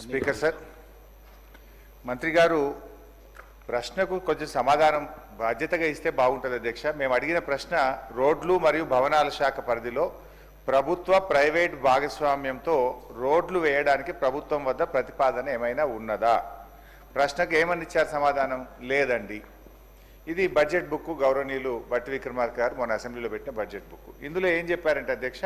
Speaker sir, మంత్రి గారు ప్రశ్నకు కొంచెం సమాధానం బాధ్యతగా ఇస్తే బాగుంటుంది అధ్యక్ష. మేము అడిగిన ప్రశ్న రోడ్లు మరియు భవనాల శాఖ పరిధిలో ప్రభుత్వ ప్రైవేట్ భాగస్వామ్యంతో రోడ్లు వేయడానికి ప్రభుత్వం వద్ద ప్రతిపాదన ఏమైనా ఉన్నదా? ప్రశ్నకు ఏమని ఇచ్చారు సమాధానం? లేదండి. ఇది బడ్జెట్ బుక్, గౌరవనీయులు బట్టి విక్రమార్క గారు మొన్న అసెంబ్లీలో పెట్టిన బడ్జెట్ బుక్. ఇందులో ఏం చెప్పారంటే అధ్యక్ష,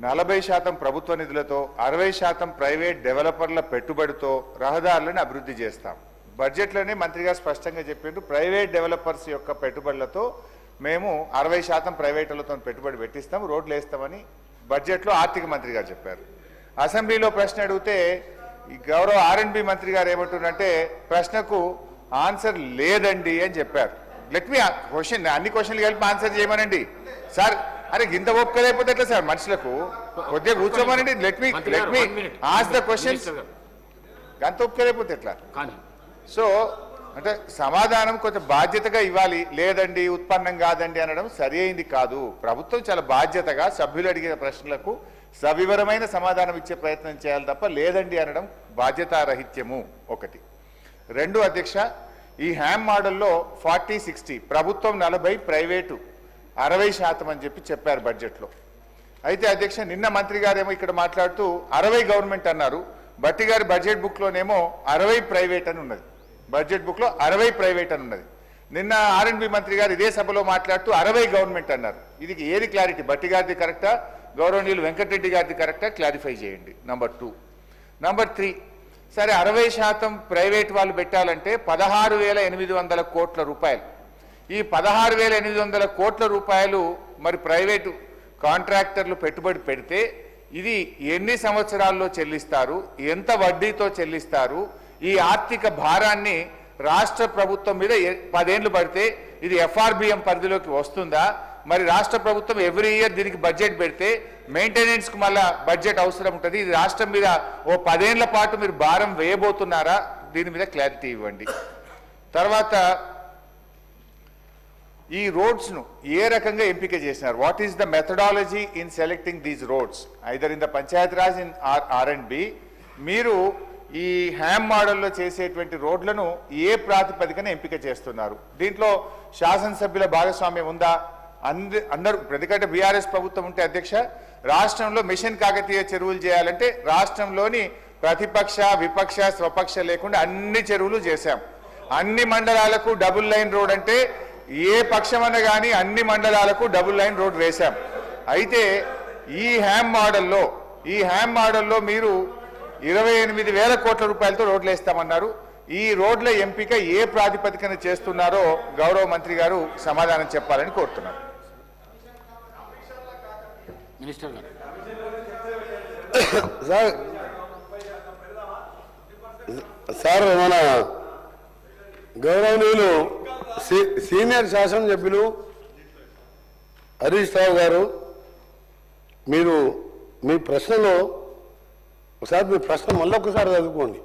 40% ప్రభుత్వ నిధులతో 60% ప్రైవేట్ డెవలపర్ల పెట్టుబడితో రహదారులను అభివృద్ధి చేస్తాం. బడ్జెట్లోనే మంత్రి గారు స్పష్టంగా చెప్పారు, ప్రైవేట్ డెవలపర్స్ యొక్క పెట్టుబడులతో మేము 60% ప్రైవేటులతో పెట్టుబడి పెట్టిస్తాం, రోడ్లు వేస్తామని బడ్జెట్లో ఆర్థిక మంత్రి గారు చెప్పారు. అసెంబ్లీలో ప్రశ్న అడిగితే ఈ గౌరవ R&B మంత్రి గారు ఏమంటున్నారంటే ప్రశ్నకు ఆన్సర్ లేదండి అని చెప్పారు. లెట్ మీ క్వశ్చన్, అన్ని క్వశ్చన్లు కలిపి ఆన్సర్ చేయమనండి సార్. అరే ఇంత ఒప్పుకోలేకపోతే ఎట్లా సార్? మనుషులకు కొద్దిగా కూర్చోమనండి. Let me ask the questions. అంత ఒప్పుకోలేకపోతే ఎట్లా? సో అంటే సమాధానం కొంచెం బాధ్యతగా ఇవ్వాలి. లేదండి, ఉత్పన్నం కాదండి అనడం సరి అయింది కాదు. ప్రభుత్వం చాలా బాధ్యతగా సభ్యులు అడిగిన ప్రశ్నలకు సవివరమైన సమాధానం ఇచ్చే ప్రయత్నం చేయాలి తప్ప లేదండి అనడం బాధ్యతారహిత్యము. ఒకటి. రెండు అధ్యక్ష, ఈ హ్యామ్ మోడల్లో 40-60 ప్రభుత్వం 40, ప్రైవేటు 60% అని చెప్పారు బడ్జెట్లో. అయితే అధ్యక్ష నిన్న మంత్రి గారేమో ఇక్కడ మాట్లాడుతూ 60 గవర్నమెంట్ అన్నారు. బట్టి గారి బడ్జెట్ బుక్లోనేమో 60 ప్రైవేట్ అని ఉన్నది. బడ్జెట్ బుక్లో 60 ప్రైవేట్ అని ఉన్నది. నిన్న R&B మంత్రి గారు ఇదే సభలో మాట్లాడుతూ 60 గవర్నమెంట్ అన్నారు. ఇది ఏది క్లారిటీ? బట్టి గారిది కరెక్టా, గౌరవనీయులు వెంకటరెడ్డి గారిది కరెక్టా? క్లారిఫై చేయండి. నంబర్ 2. నంబర్ 3, సరే 60% ప్రైవేట్ వాళ్ళు పెట్టాలంటే 16,800 కోట్ల రూపాయలు. ఈ 16,800 కోట్ల రూపాయలు మరి ప్రైవేటు కాంట్రాక్టర్లు పెట్టుబడి పెడితే ఇది ఎన్ని సంవత్సరాల్లో చెల్లిస్తారు, ఎంత వడ్డీతో చెల్లిస్తారు? ఈ ఆర్థిక భారాన్ని రాష్ట్ర ప్రభుత్వం మీద 10 ఏళ్లు పడితే ఇది FRBM పరిధిలోకి వస్తుందా? మరి రాష్ట్ర ప్రభుత్వం ఎవ్రీ ఇయర్ దీనికి బడ్జెట్ పెడితే మెయింటెనెన్స్కి మళ్ళా బడ్జెట్ అవసరం ఉంటుంది. ఇది రాష్ట్రం మీద ఓ 10 ఏళ్ల పాటు మీరు భారం వేయబోతున్నారా? దీని మీద క్లారిటీ ఇవ్వండి. తర్వాత ఈ రోడ్స్ను ఏ రకంగా ఎంపిక చేసినారు? What is the methodology in selecting these roads either in the Panchayat Raj in R&B? మీరు ఈ హ్యామ్ మోడల్లో చేసేటువంటి రోడ్లను ఏ ప్రాతిపదికన ఎంపిక చేస్తున్నారు? దీంట్లో శాసనసభ్యుల భాగస్వామ్యం ఉందా? అందరూ ఎందుకంటే బీఆర్ఎస్ ప్రభుత్వం ఉంటే అధ్యక్ష రాష్ట్రంలో మిషన్ కాకతీయ చెరువులు చేయాలంటే రాష్ట్రంలోని ప్రతిపక్ష, విపక్ష, స్వపక్ష లేకుండా అన్ని చెరువులు చేశాం. అన్ని మండలాలకు డబుల్ లైన్ రోడ్ అంటే ఏ పక్షమన్న కానీ అన్ని మండలాలకు డబుల్ లైన్ రోడ్ వేశాం. అయితే ఈ హ్యామ్ మోడల్లో మీరు 28,000 కోట్ల రూపాయలతో రోడ్లు వేస్తామన్నారు. ఈ రోడ్ల ఎంపిక ఏ ప్రాతిపదికన చేస్తున్నారో గౌరవ మంత్రి గారు సమాధానం చెప్పాలని కోరుతున్నారు. మినిస్టర్ గారు సార్, మన గౌరవనీయులు సీనియర్ శాసనసభ్యులు హరీష్ రావు గారు, మీరు మీ ప్రశ్నలో ఒకసారి మీ ప్రశ్న మళ్ళొకసారి చదువుకోండి.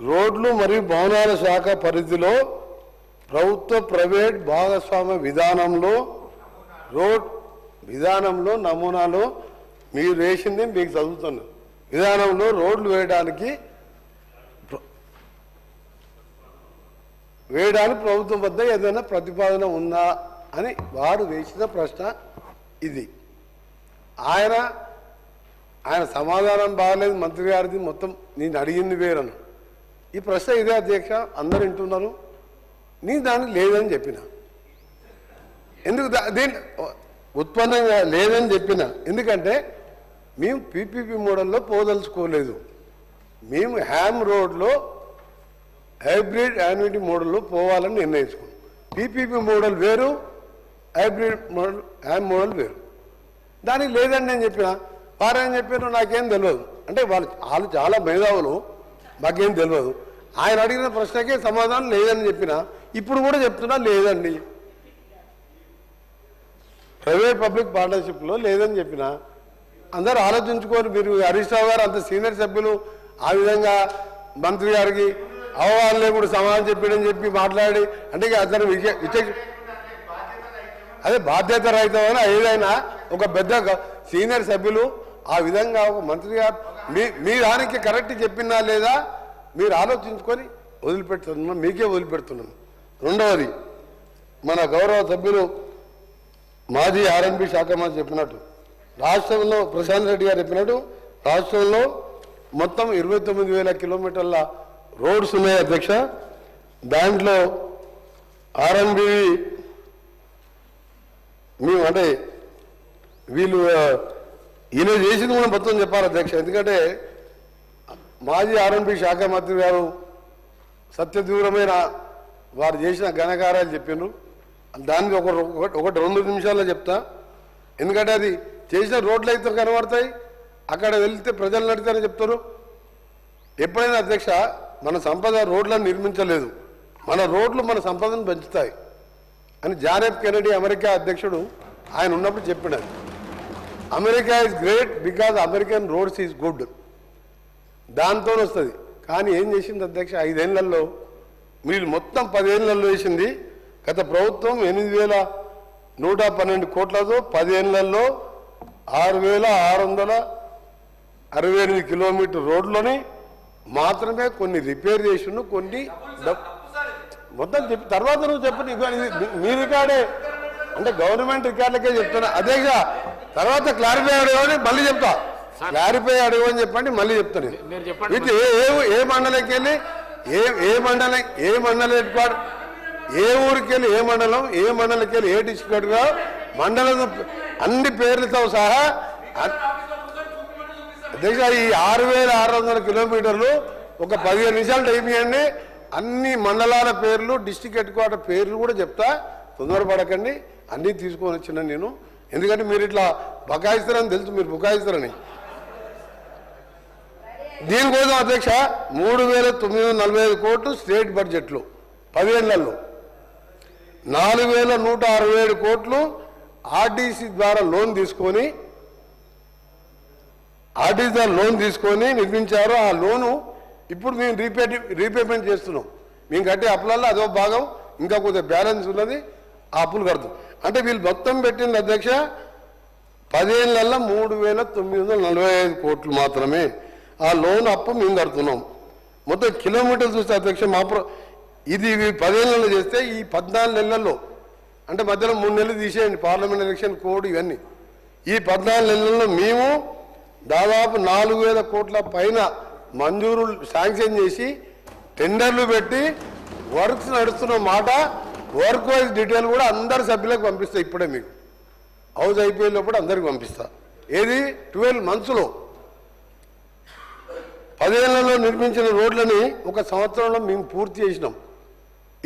రోడ్లు మరియు భవనాల శాఖ పరిధిలో ప్రభుత్వ ప్రైవేట్ భాగస్వామ్య విధానంలో నమూనాలో మీరు వేసింది మీకు చదువుతున్నారు. విధానంలో రోడ్లు వేయడానికి ప్రభుత్వం వద్ద ఏదైనా ప్రతిపాదన ఉందా అని వారు వేసిన ప్రశ్న ఇది. ఆయన సమాధానం బాగాలేదు మంత్రి గారిది, మొత్తం నేను అడిగింది వేరను. ఈ ప్రశ్న ఇదే అధ్యక్ష, అందరు వింటున్నారు. నేను దానికి లేదని చెప్పిన. ఎందుకు దీని ఉత్పన్నంగా లేదని చెప్పిన? ఎందుకంటే మేము PPP మోడల్లో పోదలుచుకోలేదు. మేము హ్యామ్ రోడ్లో హైబ్రిడ్ యాన్యుటీ మోడల్లో పోవాలని నిర్ణయించుకున్నాం. PPP మోడల్ వేరు, హైబ్రిడ్ మోడల్ హ్యామ్ మోడల్ వేరు. దానికి లేదని నేను చెప్పిన. వారేం చెప్పారు నాకేం తెలియదు. అంటే వాళ్ళు చాలా మేధావులు, మాకేం తెలియదు. ఆయన అడిగిన ప్రశ్నకే సమాధానం లేదని చెప్పిన. ఇప్పుడు కూడా చెప్తున్నా లేదండి. ప్రైవేట్ పబ్లిక్ పార్ట్నర్షిప్లో లేదని చెప్పిన. అందరూ ఆలోచించుకోరు. మీరు హరీష్ రావు గారు అంత సీనియర్ సభ్యులు ఆ విధంగా మంత్రి గారికి అవగాహన లేకుండా సమాధానం చెప్పాడని చెప్పి మాట్లాడి అంటే అతను అదే బాధ్యత రహితమైన ఏదైనా ఒక పెద్ద సీనియర్ సభ్యులు ఆ విధంగా ఒక మంత్రి గారు మీ దానికి కరెక్ట్ చెప్పినా లేదా మీరు ఆలోచించుకొని వదిలిపెడుతున్నాను, మీకే వదిలిపెడుతున్నాను. రెండవది, మన గౌరవ సభ్యులు మాజీ ఆర్ఎన్బి శాఖ మంత్రి చెప్పినట్టు రాష్ట్రంలో ప్రశాంత్ రెడ్డి గారు చెప్పినట్టు రాష్ట్రంలో మొత్తం 29,000 కిలోమీటర్ల రోడ్స్ ఉన్నాయి అధ్యక్ష. దాంట్లో ఆర్ఎన్బి మేము అంటే వీళ్ళు ఈయన చేసింది కూడా మొత్తం చెప్పాలి అధ్యక్ష. ఎందుకంటే మాజీ ఆర్ఎన్బి శాఖ మంత్రి గారు సత్యదూరమైన వారు చేసిన ఘనకార్యాలు చెప్పిండ్రు. దానికి ఒకటి 2 నిమిషాల్లో చెప్తా. ఎందుకంటే అది చేసిన రోడ్లు అయితే కనబడతాయి, అక్కడ వెళ్తే ప్రజలు నడితేనే చెప్తారు. ఎప్పుడైనా అధ్యక్ష మన సంపద రోడ్లను నిర్మించలేదు, మన రోడ్లు మన సంపదను పెంచుతాయి అని జాన్ ఎఫ్ కెనడీ అమెరికా అధ్యక్షుడు ఆయన ఉన్నప్పుడు చెప్పినారు. America is great because American roads is good, దాంతో వస్తుంది. కానీ ఏం చేసింది అధ్యక్ష 5 ఏళ్లలో, మీరు మొత్తం 10 ఏళ్లలో వేసింది. గత ప్రభుత్వం 8,112 కోట్లతో 10 ఏళ్లలో 6,668 కిలోమీటర్ రోడ్లని మాత్రమే కొన్ని రిపేర్ చేసిండు, కొన్ని మొత్తం చెప్పి తర్వాత నువ్వు చెప్పు. మీ రికార్డే అంటే గవర్నమెంట్ రికార్డులకే చెప్తున్నా అధ్యక్ష. తర్వాత క్లారిఫై అడగని మళ్ళీ చెప్తా, క్లారిఫై అడగని చెప్పండి మళ్ళీ చెప్తాను. ఇది ఏ మండలంకి వెళ్ళి ఏ మండలం హెడ్క్వార్టర్, ఏ ఊరికి వెళ్ళి ఏ మండలంకి వెళ్ళి ఏ డిస్ట్రిక్ట్ మండలం అన్ని పేర్లతో సహా అధ్యక్ష ఈ 6,600 కిలోమీటర్లు ఒక 15 నిమిషాలు టైం ఇవ్వండి. అన్ని మండలాల పేర్లు డిస్ట్రిక్ట్ హెడ్ క్వార్టర్ పేర్లు కూడా చెప్తా, తొందరపడకండి. అన్నీ తీసుకొని వచ్చిన నేను, ఎందుకంటే మీరు ఇట్లా బకాయిస్తారని తెలుసు, మీరు బుకాయిస్తారని. దీనికోసం అధ్యక్ష 3,945 కోట్లు స్టేట్ బడ్జెట్లో 10 ఏళ్లలో, 4,167 కోట్లు ఆర్టీసీ ద్వారా లోన్ తీసుకొని నిర్మించారు. ఆ లోను ఇప్పుడు మేము రీపేమెంట్ చేస్తున్నాం. మేము కట్టే అప్పులలో అదో భాగం ఇంకా కొద్దిగా బ్యాలెన్స్ ఉన్నది, ఆ అప్పులు కడతాం. అంటే వీళ్ళు మొత్తం పెట్టింది అధ్యక్ష 10 ఏళ్లలో 3,945 కోట్లు మాత్రమే. ఆ లోన్ అప్పు మేము కడుతున్నాం. మొత్తం కిలోమీటర్లు చూస్తే అధ్యక్ష ఇది 10 ఏళ్లలో చేస్తే ఈ 14 నెలల్లో, అంటే మధ్యలో 3 నెలలు తీసేయండి పార్లమెంట్ ఎలక్షన్ కోడ్ ఇవన్నీ, ఈ 14 నెలల్లో మేము దాదాపు 4,000 కోట్ల పైన మంజూరు శాంక్షన్ చేసి టెండర్లు పెట్టి వర్క్స్ నడుస్తున్న మాట. వర్క్ వైజ్ డీటెయిల్ కూడా అందరు సభ్యులకు పంపిస్తా. ఇప్పుడే మీకు హౌస్ అయిపోయేటప్పుడు అందరికి పంపిస్తా. ఏది 12 మంత్స్లో 10 ఏళ్లలో నిర్మించిన రోడ్లని 1 సంవత్సరంలో మేము పూర్తి చేసినాం.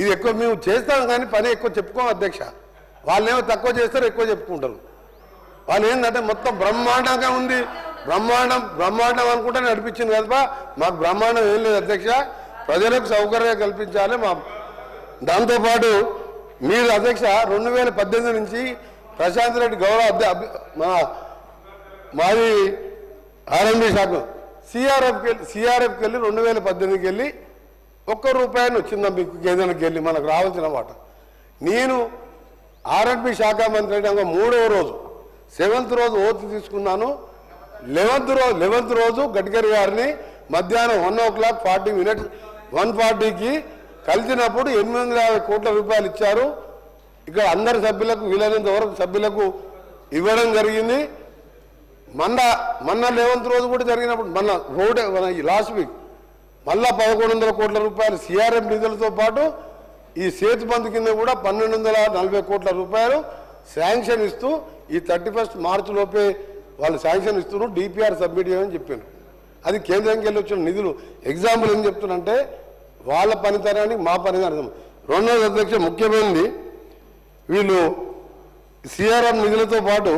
ఇది ఎక్కువ మేము చేస్తాం కానీ పని ఎక్కువ చెప్పుకోం అధ్యక్ష. వాళ్ళేమో తక్కువ చేస్తారు, ఎక్కువ చెప్పుకుంటారు. వాళ్ళు ఏంటంటే మొత్తం బ్రహ్మాండంగా ఉంది, బ్రహ్మాండం అనుకుంటే నడిపించింది కదా. మాకు బ్రహ్మాండం ఏం లేదు అధ్యక్ష, ప్రజలకు సౌకర్యం కల్పించాలి. దాంతోపాటు మీరు అధ్యక్ష 2018 నుంచి ప్రశాంత్ రెడ్డి గౌరవ మాది ఆర్ఎన్బి శాఖ సిఆర్ఎఫ్కి వెళ్ళి 2018కి వెళ్ళి ₹1 వచ్చిందా మీకు ఏదైనాకి వెళ్ళి మనకు రావాల్సిన మాట. నేను ఆర్ఎన్బి శాఖ మంత్రి అంటే 3వ రోజు 7th రోజు ఓతు తీసుకున్నాను. 11th రోజు గడ్కరీ గారిని మధ్యాహ్నం 1:40 1:40కి కలిసినప్పుడు 850 కోట్ల రూపాయలు ఇచ్చారు. ఇక్కడ అందరి సభ్యులకు వీలైనంత వరకు సభ్యులకు ఇవ్వడం జరిగింది. మొన్న 11th రోజు కూడా జరిగినప్పుడు మన లాస్ట్ వీక్ మళ్ళా 1,100 కోట్ల రూపాయలు సిఆర్ఎం నిధులతో పాటు ఈ సేతు బంధు కింద కూడా 1,240 కోట్ల రూపాయలు శాంక్షన్ ఇస్తూ ఈ 31 మార్చి లోపే వాళ్ళు శాంక్షన్ ఇస్తున్నారు. డిపిఆర్ సబ్మిట్ చేయమని చెప్పాను. అది కేంద్రంకి వెళ్ళి వచ్చిన నిధులు. ఎగ్జాంపుల్ ఏం చెప్తున్నంటే వాళ్ళ పనితనానికి మా పనితనం. రెండోది అధ్యక్ష ముఖ్యమైనది, వీళ్ళు సిఆర్ఎం నిధులతో పాటు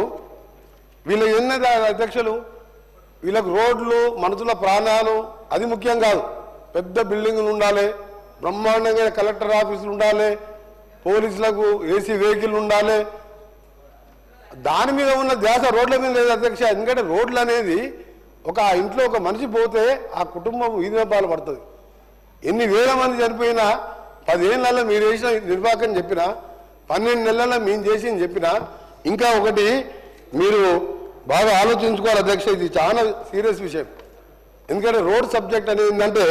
వీళ్ళు ఎన్నది అధ్యక్షులు వీళ్ళకు రోడ్లు, మనుషుల ప్రాణాలు అది ముఖ్యం కాదు. పెద్ద బిల్డింగులు ఉండాలి, బ్రహ్మాండంగా కలెక్టర్ ఆఫీసులు ఉండాలి, పోలీసులకు ఏసీ వెహికల్ ఉండాలి. దాని మీద ఉన్న ధ్యాస రోడ్ల మీద లేదు అధ్యక్ష. ఎందుకంటే రోడ్లు అనేది ఒక ఇంట్లో ఒక మనిషి పోతే ఆ కుటుంబం వీధిన పాలు పడుతుంది. ఎన్ని వేల మంది చనిపోయినా 10 ఏళ్లలో మీరు వేసిన నిర్వాహకం చెప్పినా 12 నెలల్లో మేము చేసింది చెప్పినా. ఇంకా ఒకటి, మీరు బాగా ఆలోచించుకోవాలి అధ్యక్ష, ఇది చాలా సీరియస్ విషయం. ఎందుకంటే రోడ్ సబ్జెక్ట్ అనేది ఏంటంటే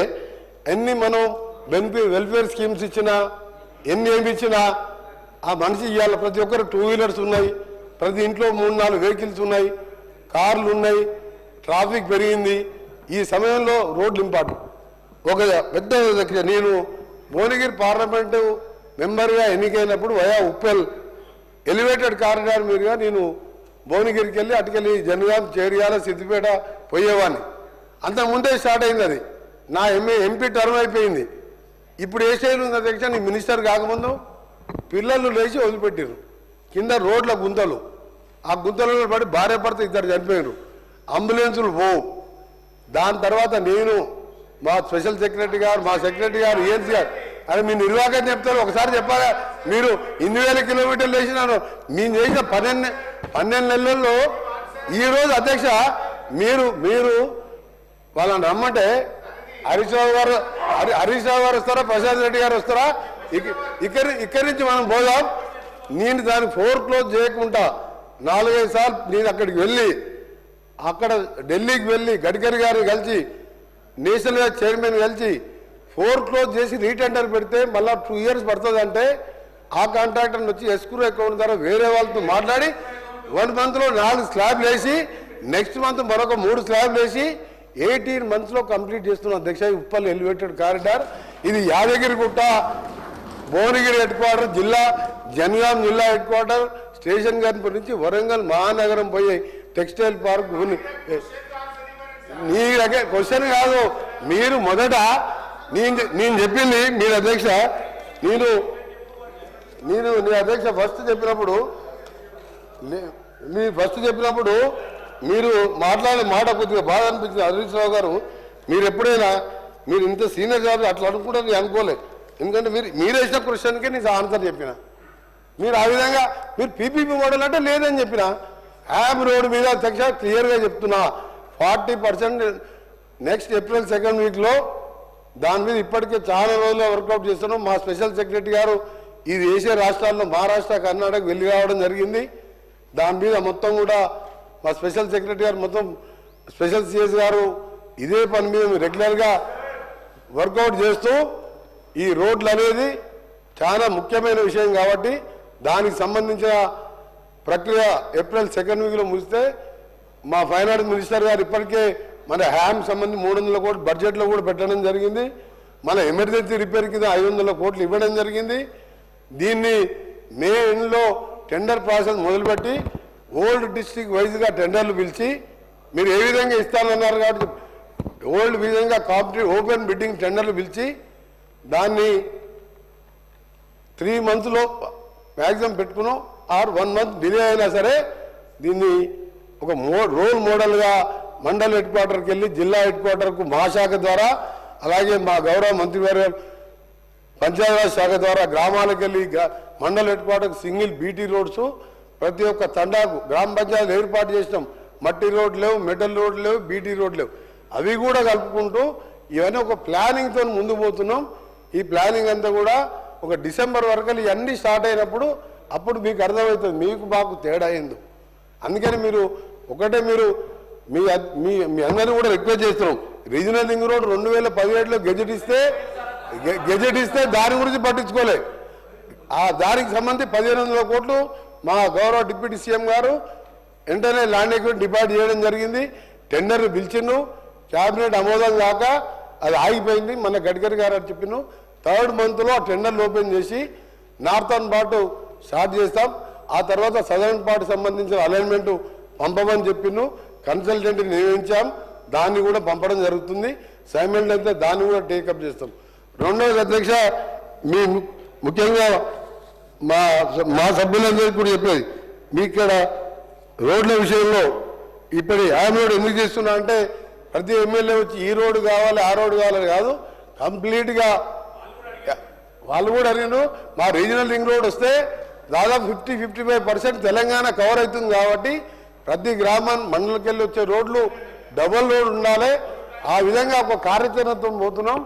ఎన్ని మనం వెల్ఫేర్ స్కీమ్స్ ఇచ్చినా ఎన్ని ఏమి ఇచ్చినా ఆ మనిషి ఇవ్వాలి. ప్రతి ఒక్కరు 2 వీలర్స్ ఉన్నాయి, ప్రతి ఇంట్లో 3-4 వెహికల్స్ ఉన్నాయి, కార్లు ఉన్నాయి, ట్రాఫిక్ పెరిగింది. ఈ సమయంలో రోడ్లు ఇంపార్టెంట్. ఒక పెద్ద నేను భువనగిరి పార్లమెంటు మెంబర్గా ఎన్నికైనప్పుడు వయా ఉప్పల్ ఎలివేటెడ్ కారిడార్ మీదుగా నేను భువనగిరికి వెళ్ళి అటుకెళ్ళి జనగాం, చేరియాల, సిద్దిపేట పోయేవాడిని. అంతకుముందే స్టార్ట్ అయింది అది. నా ఎంపీ టర్మ్ అయిపోయింది. ఇప్పుడు ఏ స్టైల్ ఉంది అధ్యక్ష, నీ మినిస్టర్ కాకముందు పిల్లలు లేచి వదిలిపెట్టారు కింద రోడ్ల గుంతలు. ఆ గుంతలలో పడి భార్య భర్త 2 చనిపోయారు. అంబులెన్సులు పోవు. దాని తర్వాత నేను, మా స్పెషల్ సెక్రటరీ గారు, మా సెక్రటరీ గారు, ఏఎన్సీ గారు, అరే మీ నిర్వాహకం చెప్తారు ఒకసారి చెప్పాలా? మీరు 8,000 కిలోమీటర్లు వేసినాను. నేను చేసిన 12 నెలల్లో ఈరోజు అధ్యక్ష మీరు వాళ్ళని రమ్మంటే హరీష్ రావు గారు వస్తారా, ప్రశాంత్ రెడ్డి గారు వస్తారా? ఇక్కడి నుంచి మనం పోదాం. నేను దాన్ని క్లోజ్ చేయకుండా 4-5 సార్లు నేను అక్కడికి వెళ్ళి, అక్కడ ఢిల్లీకి వెళ్ళి గడ్కరీ గారిని కలిసి, నేషనల్ హైవే చైర్మన్ కలిసి క్లోజ్ చేసి రీటెండర్ పెడితే మళ్ళీ 2 ఇయర్స్ పడుతుంది. అంటే ఆ కాంట్రాక్టర్ని వచ్చి ఎస్క్రూ అకౌంట్ ద్వారా వేరే వాళ్ళతో మాట్లాడి 1 మంత్లో 4 స్లాబ్లు వేసి, నెక్స్ట్ మంత్ మరొక 3 స్లాబ్లు వేసి 18 మంత్స్లో కంప్లీట్ చేస్తున్నాం అధ్యక్ష. ఉప్పల్ ఎలివేటెడ్ కారిడార్ ఇది యాదగిరిగుట్ట, భువనగిరి హెడ్ క్వార్టర్, జనగాం జిల్లా హెడ్ క్వార్టర్, స్టేషన్ గన్పూర్ నుంచి వరంగల్ మహానగరం పోయే టెక్స్టైల్ పార్క్. నీ దగ్గర క్వశ్చన్ కాదు, మీరు మొదట నేను చెప్పింది మీరు అధ్యక్ష, నేను నీ అధ్యక్ష ఫస్ట్ చెప్పినప్పుడు మీరు మాట్లాడే మాట కొద్దిగా బాధ అనిపించింది. హరీష్ రావు గారు, మీరు ఎప్పుడైనా మీరు ఇంత సీనియర్ జాబ్ అట్లా అనుకుంటే నేను అనుకోలే. ఎందుకంటే మీరు వేసిన క్వశ్చన్కే నేను ఆన్సర్ చెప్పిన. మీరు ఆ విధంగా మీరు పీపీపీ మోడల్ అంటే లేదని చెప్పిన. యాబ్ రోడ్ మీద అధ్యక్ష క్లియర్గా చెప్తున్నా, 40% నెక్స్ట్ ఏప్రిల్ 2nd వీక్లో దాని మీద ఇప్పటికే చాలా రోజులు వర్కౌట్ చేస్తున్నాం. మా స్పెషల్ సెక్రటరీ గారు ఇది వేసే రాష్ట్రాల్లో మహారాష్ట్ర, కర్ణాటక వెళ్ళి రావడం జరిగింది. దాని మీద మొత్తం కూడా మా స్పెషల్ సెక్రటరీ గారు, మొత్తం స్పెషల్ సిఎస్ గారు ఇదే పని మీద రెగ్యులర్గా వర్కౌట్ చేస్తూ, ఈ రోడ్లు అనేది చాలా ముఖ్యమైన విషయం కాబట్టి దానికి సంబంధించిన ప్రక్రియ ఏప్రిల్ 2nd వీక్లో ముగిస్తే మా ఫైనాన్స్ మినిస్టర్ గారు ఇప్పటికే మన హ్యామ్ సంబంధించి 300 కోట్లు బడ్జెట్లో కూడా పెట్టడం జరిగింది. మన ఎమర్జెన్సీ రిపేర్ కింద 500 కోట్లు ఇవ్వడం జరిగింది. దీన్ని మే ఎండ్లో టెండర్ ప్రాసెస్ మొదలుపెట్టి ఓల్డ్ డిస్ట్రిక్ట్ వైజ్గా టెండర్లు పిలిచి, మీరు ఏ విధంగా ఇస్తానన్నారు కాబట్టి ఓల్డ్ విధంగా కాంపిటేటివ్ ఓపెన్ బిడ్డింగ్ టెండర్లు పిలిచి దాన్ని 3 మంత్స్లో మ్యాక్సిమం పెట్టుకున్నాం. ఆర్ 1 మంత్ డిలే అయినా సరే దీన్ని ఒక రోల్ మోడల్గా మండల్ హెడ్ క్వార్టర్కి వెళ్ళి జిల్లా హెడ్ క్వార్టర్కు మా శాఖ ద్వారా, అలాగే మా గౌరవ మంత్రివర్గ పంచాయతీరాజ్ శాఖ ద్వారా గ్రామాలకు వెళ్ళి మండల్ హెడ్ క్వార్టర్కి సింగిల్ బీటీ రోడ్స్ ప్రతి ఒక్క తండాకు గ్రామ పంచాయతీలు ఏర్పాటు చేసినాం. మట్టి రోడ్లు లేవు, మెటల్ రోడ్లు లేవు, బీటీ రోడ్లు లేవు. అవి కూడా కలుపుకుంటూ ఇవన్నీ ఒక ప్లానింగ్తో ముందు పోతున్నాం. ఈ ప్లానింగ్ అంతా కూడా ఒక డిసెంబర్ వరకు ఇవన్నీ స్టార్ట్ అయినప్పుడు అప్పుడు మీకు అర్థమవుతుంది మీకు మాకు తేడా అయింది. అందుకని మీరు మీ అందరినీ కూడా రిక్వెస్ట్ చేస్తున్నాం, రీజనల్ రింగ్ రోడ్ 2017లో గెజెట్ ఇస్తే దాని గురించి పట్టించుకోలే. ఆ దానికి సంబంధించి 1500 కోట్లు మా గౌరవ డిప్యూటీ సీఎం గారు వెంటనే ల్యాండ్ ఎక్విటీ డిపాజిట్ చేయడం జరిగింది. టెండర్లు పిలిచిను, క్యాబినెట్ ఆమోదం కాక అది ఆగిపోయింది. మన గడ్కరీ గారు చెప్పిను 3rd మంత్లో ఆ టెండర్లు ఓపెన్ చేసి నార్థన్ పార్ట్ స్టార్ట్ చేస్తాం. ఆ తర్వాత సదరన్ పార్ట్ సంబంధించిన అలైన్మెంట్ పంపమని చెప్పిను. కన్సల్టెంట్ని నియమించాం, దాన్ని కూడా పంపడం జరుగుతుంది. సైమల్టేనియస్గా దాన్ని కూడా టేకప్ చేస్తాం. రెండవది అధ్యక్ష, మీ ముఖ్యంగా మా సభ్యులందరికీ కూడా చెప్పేది, మీ ఇక్కడ రోడ్ల విషయంలో ఇప్పుడు యామ్ రోడ్ ఎందుకు చేస్తున్నా అంటే ప్రతి ఎమ్మెల్యే వచ్చి ఈ రోడ్డు కావాలి ఆ రోడ్డు కావాలని కాదు, కంప్లీట్గా వాళ్ళు కూడా అడిగారు. మా రీజనల్ రింగ్ రోడ్ వస్తే దాదాపు 50-55% తెలంగాణ కవర్ అవుతుంది కాబట్టి ప్రతి గ్రామం మండలికెళ్ళి వచ్చే రోడ్లు డబుల్ రోడ్ ఉండాలి. ఆ విధంగా ఒక కార్యాచరణతో పోతున్నాం.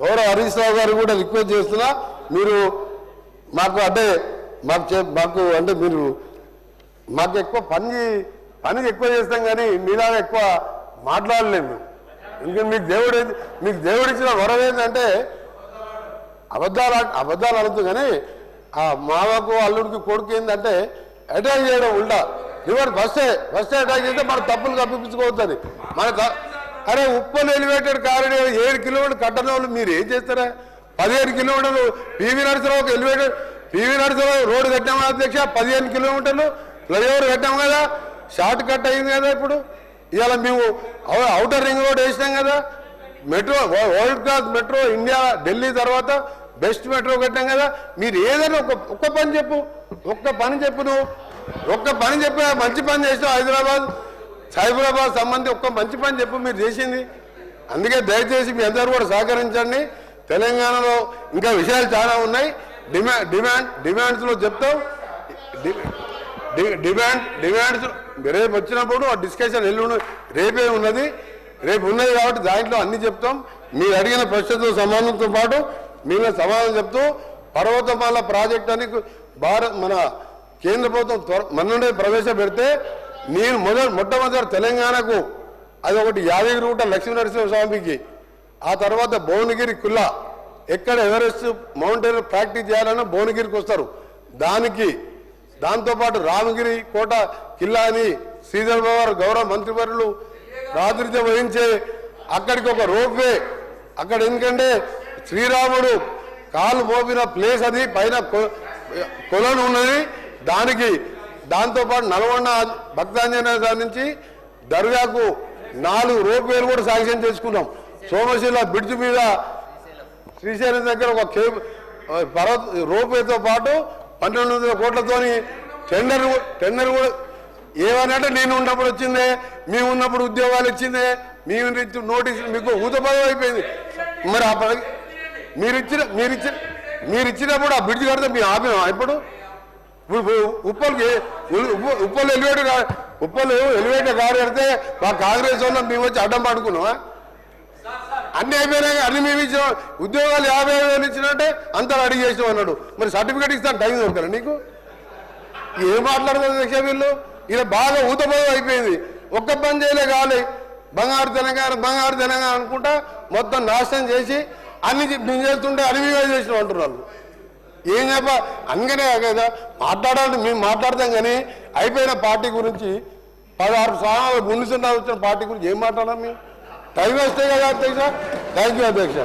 గౌరవ హరీష్ రావు గారు కూడా రిక్వెస్ట్ చేస్తున్నా, మీరు మాకు ఎక్కువ పని పని ఎక్కువ చేస్తాం కానీ మీలాగా ఎక్కువ మాట్లాడలేము. ఇంకా మీకు దేవుడు ఇచ్చిన వరం ఏంటంటే అబద్ధాలు అడుగుతూ కానీ ఆ మావకు అల్లుడికి కొడుకు ఏంటంటే అటాక్ చేయడం ఉల్టా రివర్స్ ఫస్ట్ అటాక్ చేస్తే మన తప్పులు కప్పించుకోవద్దని అరే ఉప్పల్ ఎలివేటెడ్ కారిడార్ 7 కిలోమీటర్లు కట్టని వాళ్ళు మీరు ఏం చేస్తారా? 15 కిలోమీటర్లు పివి నరసింహరావు ఎలివేటెడ్ పివి నరసింహరావు రోడ్డు కట్టాము అధ్యక్ష. 15 కిలోమీటర్లు ఫ్లైఓవర్ కట్టాము కదా, షార్ట్ కట్ అయింది కదా. ఇప్పుడు ఇవాళ మేము అవుటర్ రింగ్ రోడ్ వేసినాం కదా, metro world class metro India Delhi తర్వాత బెస్ట్ మెట్రో కట్టాం కదా. మీరు ఏదైనా ఒక్క పని చెప్పు, నువ్వు ఒక్క పని చెప్పి మంచి పని చేసావు. సైబరాబాద్ సంబంధించి ఒక్క మంచి పని చెప్పు మీరు చేసింది. అందుకే దయచేసి మీ అందరూ కూడా సహకరించండి. తెలంగాణలో ఇంకా విషయాలు చాలా ఉన్నాయి. డిమాండ్స్లో చెప్తాం. డిమాండ్స్ రేపు వచ్చినప్పుడు ఆ డిస్కషన్ రేపే ఉన్నది కాబట్టి దాంట్లో అన్ని చెప్తాం. మీరు అడిగిన ప్రశ్నతో సమానంతో పాటు మీరు సమాధానం చెప్తూ పర్వతమాల ప్రాజెక్ట్ అని మన కేంద్ర ప్రభుత్వం మొన్నే ప్రవేశపెడితే నేను మొట్టమొదటి తెలంగాణకు అది ఒకటి యాదగిరిగుట్ట లక్ష్మీనరసింహస్వామికి, ఆ తర్వాత భువనగిరి కుల్లా ఎక్కడ ఎవరెస్ట్ మౌంటైన్ ప్రాక్టీస్ చేయాలన్నా భువనగిరికి వస్తారు. దాంతోపాటు రామగిరి కోట కిల్లా అని శ్రీధర్ బాబు గౌరవ మంత్రివర్యులు ప్రాతినిధ్యం వహించే అక్కడికి ఒక రోప్వే అక్కడ, ఎందుకంటే శ్రీరాముడు కాలు మోపిన ప్లేస్ అది పైన కొలను ఉన్నది. దాంతోపాటు నల్గొండ భక్తాంజనేయ గారి నుంచి దర్గాకు 4 రోప్వేలు కూడా శాంక్షన్ చేసుకున్నాం. సోమశిల బ్రిడ్జ్ మీద శ్రీశైలం దగ్గర ఒక రోప్వేతో పాటు 1200 కోట్లతోని టెండర్ కూడా ఏమనంటే నేను ఉన్నప్పుడు వచ్చిందే, మేము ఉన్నప్పుడు ఉద్యోగాలు ఇచ్చిందే, మేము నోటీసులు మీకు ఊతపదం అయిపోయింది. మరి ఆ మీరు ఇచ్చినప్పుడు ఆ బ్రిడ్జ్ కడితే మేము ఆపినాం. ఇప్పుడు ఉప్పల్ ఎలివేటర్ కారు కడితే మా కాంగ్రెస్ వాళ్ళు మేము వచ్చి అడ్డం పడుకున్నామా? అన్ని అయిపోయినాయి. అన్ని మేము ఇచ్చినాం. ఉద్యోగాలు 50,000 ఇచ్చినట్టే అంతా రెడీ చేసినాం అన్నాడు. మరి సర్టిఫికేట్ ఇస్తాను టైం దొరకరా నీకు? ఏం మాట్లాడుతుంది లక్ష్య వీళ్ళు? ఇలా బాగా ఊతపోయి అయిపోయింది. ఒక్క పని చేయలే కావాలి. బంగారు తెలంగాణ అనుకుంటా మొత్తం నాశనం చేసి అన్ని మేము చేస్తుంటే అనివిగా చేసినాం అంటున్నారు. ఏం అందుకనే కదా మాట్లాడాలి. మేము మాట్లాడతాం కానీ అయిపోయిన పార్టీ గురించి 16 సంవత్సరాలు ముందు వచ్చిన పార్టీ గురించి ఏం మాట్లాడాలి? మేము టైం వేస్తే కదా అధ్యక్ష. థ్యాంక్ యూ అధ్యక్ష.